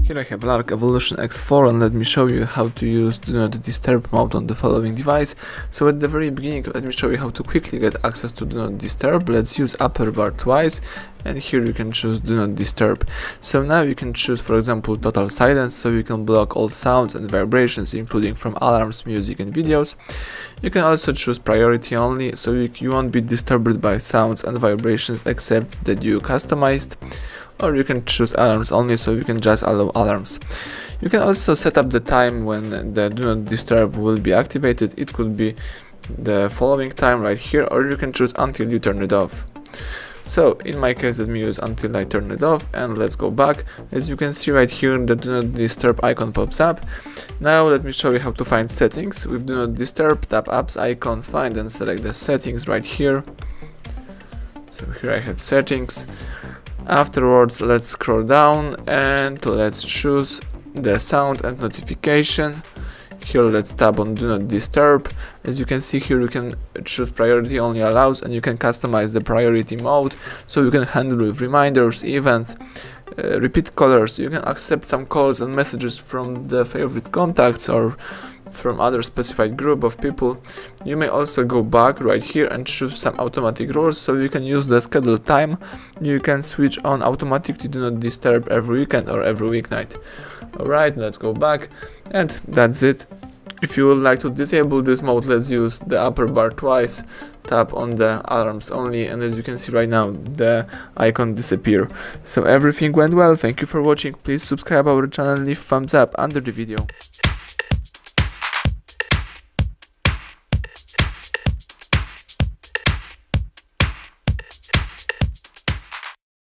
Here I have LARK Evolution X4 and let me show you how to use Do Not Disturb mode on the following device. So at the very beginning, let me show you how to quickly get access to Do Not Disturb. Let's use upper bar twice, and here you can choose Do Not Disturb. So now you can choose, for example, total silence, so you can block all sounds and vibrations, including from alarms, music and videos. You can also choose priority only, so you won't be disturbed by sounds and vibrations except that you customized. Or you can choose alarms only, so you can just allow alarms. You can also set up the time when the Do Not Disturb will be activated. It could be the following time right here, or you can choose until you turn it off. So in my case, let me use until I turn it off, and let's go back. As you can see right here, the Do Not Disturb icon pops up. Now let me show you how to find settings. With Do Not Disturb, tap apps icon, find and select the settings right here. So here I have settings. Afterwards, let's scroll down and let's choose the sound and notification. Here let's tap on Do Not Disturb. As you can see here, you can choose priority only allows, and you can customize the priority mode, so you can handle with reminders, events, repeat callers. You can accept some calls and messages from the favorite contacts or from other specified group of people. You may also go back right here and choose some automatic rules, so you can use the schedule time. You can switch on automatically Do Not Disturb every weekend or every weeknight. Alright, let's go back, and that's it. If you would like to disable this mode, let's use the upper bar twice, tap on the alarms only, and as you can see right now, the icon disappear. So everything went well. Thank you for watching. Please subscribe our channel and leave thumbs up under the video.